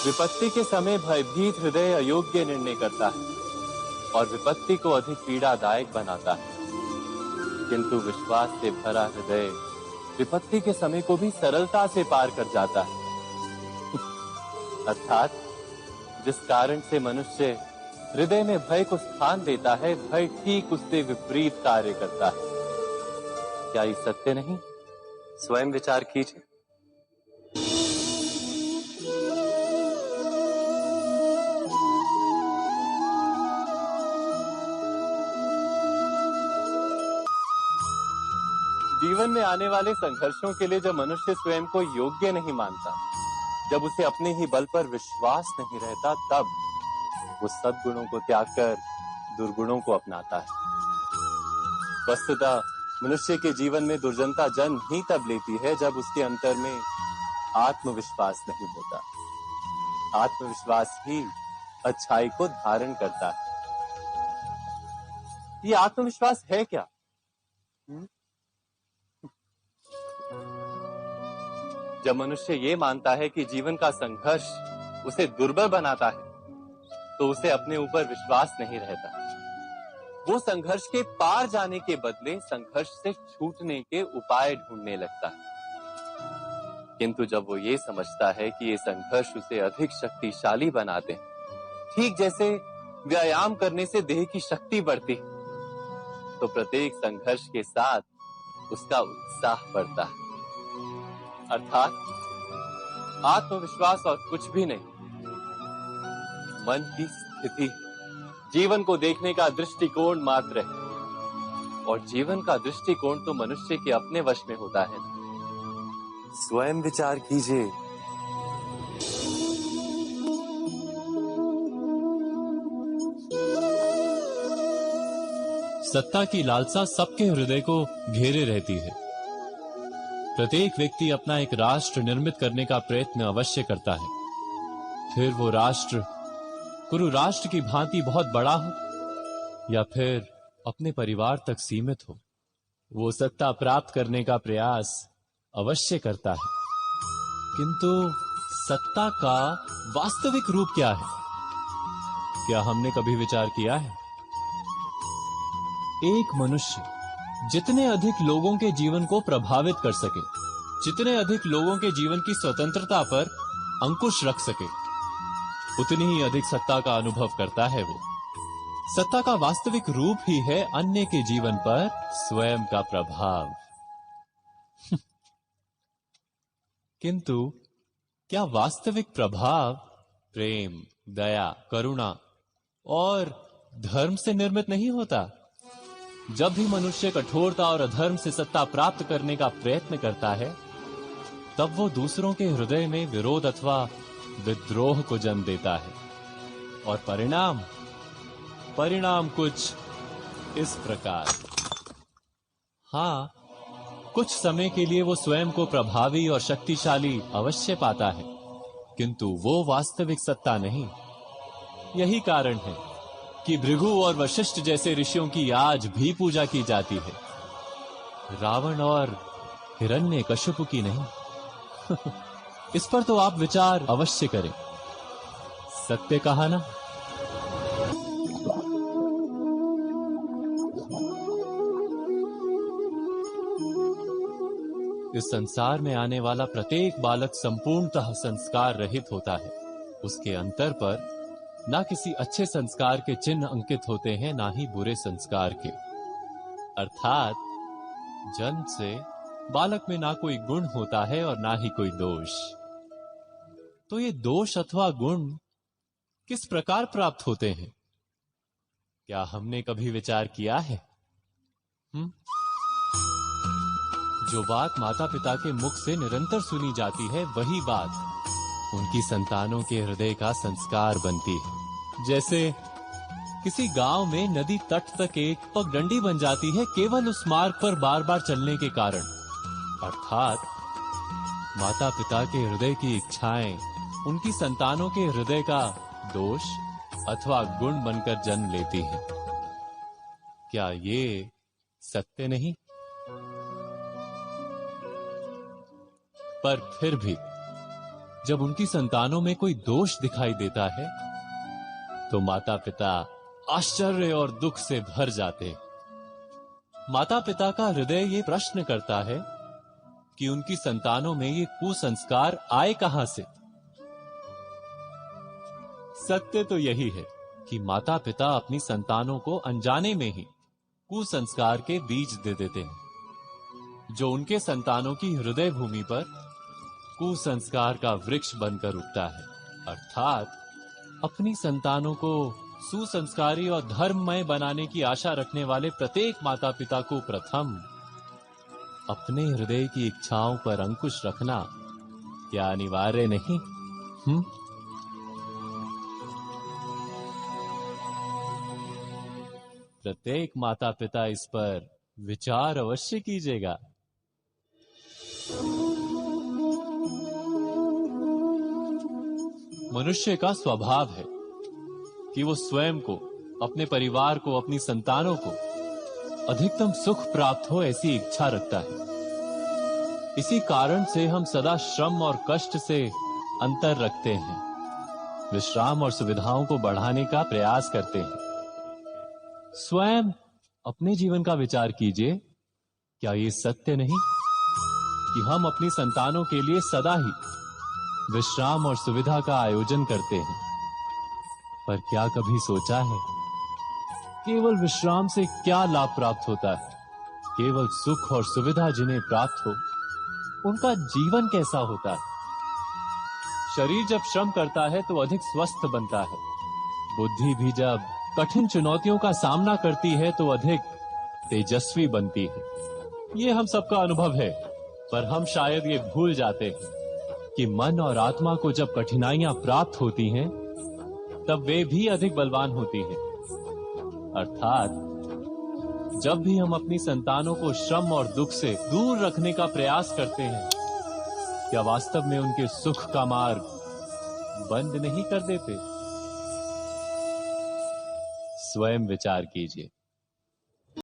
विपत्ति के समय भयभीत हृदय अयोग्य निर्णय करता है और विपत्ति को अधिक पीड़ादायक बनाता है, किंतु विश्वास से भरा हृदय विपत्ति के समय को भी सरलता से पार कर जाता है। अर्थात जिस कारण से मनुष्य हृदय में भय को स्थान देता है, भय ठीक उससे विपरीत कार्य करता है। क्या ये सत्य नहीं? स्वयं विचार कीजिए। जीवन में आने वाले संघर्षों के लिए जब मनुष्य स्वयं को योग्य नहीं मानता, जब उसे अपने ही बल पर विश्वास नहीं रहता, तब वो सद्गुणों को त्याग कर दुर्गुणों को अपनाता है। वस्तुतः मनुष्य के जीवन में दुर्जनता जन्म ही तब लेती है जब उसके अंतर में आत्मविश्वास नहीं होता। आत्मविश्वास ही अच्छाई को धारण करता है। ये आत्मविश्वास है क्या? जब मनुष्य ये मानता है कि जीवन का संघर्ष उसे दुर्बल बनाता है, तो उसे अपने ऊपर विश्वास नहीं रहता। वो संघर्ष के पार जाने के बदले संघर्ष से छूटने के उपाय ढूंढने लगता है। किंतु जब वो ये समझता है कि ये संघर्ष उसे अधिक शक्तिशाली बनाते हैं, ठीक जैसे व्यायाम करने से देह की शक्ति बढ़ती है, तो प्रत्येक संघर्ष के साथ उसका उत्साह बढ़ता है। अर्थात आत्मविश्वास और कुछ भी नहीं, मन की स्थिति, जीवन को देखने का दृष्टिकोण मात्र है। और जीवन का दृष्टिकोण तो मनुष्य के अपने वश में होता है। स्वयं विचार कीजिए। सत्ता की लालसा सबके हृदय को घेरे रहती है। प्रत्येक व्यक्ति अपना एक राष्ट्र निर्मित करने का प्रयत्न अवश्य करता है। फिर वो राष्ट्र कुरु राष्ट्र की भांति बहुत बड़ा हो या फिर अपने परिवार तक सीमित हो, वो सत्ता प्राप्त करने का प्रयास अवश्य करता है। किंतु सत्ता का वास्तविक रूप क्या है? क्या हमने कभी विचार किया है? एक मनुष्य जितने अधिक लोगों के जीवन को प्रभावित कर सके, जितने अधिक लोगों के जीवन की स्वतंत्रता पर अंकुश रख सके, उतनी ही अधिक सत्ता का अनुभव करता है वो। सत्ता का वास्तविक रूप ही है अन्य के जीवन पर स्वयं का प्रभाव। किंतु क्या वास्तविक प्रभाव प्रेम, दया, करुणा और धर्म से निर्मित नहीं होता? जब भी मनुष्य कठोरता और अधर्म से सत्ता प्राप्त करने का प्रयत्न करता है, तब वो दूसरों के हृदय में विरोध अथवा विद्रोह को जन्म देता है। और परिणाम कुछ इस प्रकार। हाँ, कुछ समय के लिए वो स्वयं को प्रभावी और शक्तिशाली अवश्य पाता है, किंतु वो वास्तविक सत्ता नहीं। यही कारण है कि भृगु और वशिष्ठ जैसे ऋषियों की आज भी पूजा की जाती है, रावण और हिरण्यकशिपु की नहीं। इस पर तो आप विचार अवश्य करें। सत्य कहा ना? इस संसार में आने वाला प्रत्येक बालक संपूर्णतः संस्कार रहित होता है। उसके अंतर पर ना किसी अच्छे संस्कार के चिन्ह अंकित होते हैं, ना ही बुरे संस्कार के। अर्थात जन्म से बालक में ना कोई गुण होता है और ना ही कोई दोष। तो ये दोष अथवा गुण किस प्रकार प्राप्त होते हैं? क्या हमने कभी विचार किया है? जो बात माता पिता के मुख से निरंतर सुनी जाती है, वही बात उनकी संतानों के हृदय का संस्कार बनती है। जैसे किसी गांव में नदी तट तक एक पगडंडी बन जाती है केवल उस मार्ग पर बार बार चलने के कारण। अर्थात माता पिता के हृदय की इच्छाएं उनकी संतानों के हृदय का दोष अथवा गुण बनकर जन्म लेती है। क्या ये सत्य नहीं? पर फिर भी जब उनकी संतानों में कोई दोष दिखाई देता है तो माता पिता आश्चर्य और दुख से भर जाते हैं। माता पिता का हृदय ये प्रश्न करता है कि उनकी संतानों में ये कुसंस्कार आए कहां से। सत्य तो यही है कि माता पिता अपनी संतानों को अनजाने में ही कुसंस्कार के बीज दे देते हैं, जो उनके संतानों की हृदय भूमि पर कुसंस्कार का वृक्ष बनकर उगता है। अर्थात अपनी संतानों को सुसंस्कारी और धर्ममय बनाने की आशा रखने वाले प्रत्येक माता पिता को प्रथम अपने हृदय की इच्छाओं पर अंकुश रखना क्या अनिवार्य नहीं? प्रत्येक माता पिता इस पर विचार अवश्य कीजिएगा। मनुष्य का स्वभाव है कि वो स्वयं को, अपने परिवार को, अपनी संतानों को अधिकतम सुख प्राप्त हो ऐसी इच्छा रखता है। इसी कारण से हम सदा श्रम और कष्ट से अंतर रखते हैं, विश्राम और सुविधाओं को बढ़ाने का प्रयास करते हैं। स्वयं अपने जीवन का विचार कीजिए, क्या ये सत्य नहीं कि हम अपनी संतानों के लिए सदा ही विश्राम और सुविधा का आयोजन करते हैं? पर क्या कभी सोचा है केवल विश्राम से क्या लाभ प्राप्त होता है? केवल सुख और सुविधा जिन्हें प्राप्त हो उनका जीवन कैसा होता है? शरीर जब श्रम करता है तो अधिक स्वस्थ बनता है। बुद्धि भी जब कठिन चुनौतियों का सामना करती है तो अधिक तेजस्वी बनती है। ये हम सबका अनुभव है, पर हम शायद ये भूल जाते हैं कि मन और आत्मा को जब कठिनाइयां प्राप्त होती हैं तब वे भी अधिक बलवान होती हैं। अर्थात जब भी हम अपनी संतानों को श्रम और दुख से दूर रखने का प्रयास करते हैं, क्या वास्तव में उनके सुख का मार्ग बंद नहीं कर देते? स्वयं विचार कीजिए।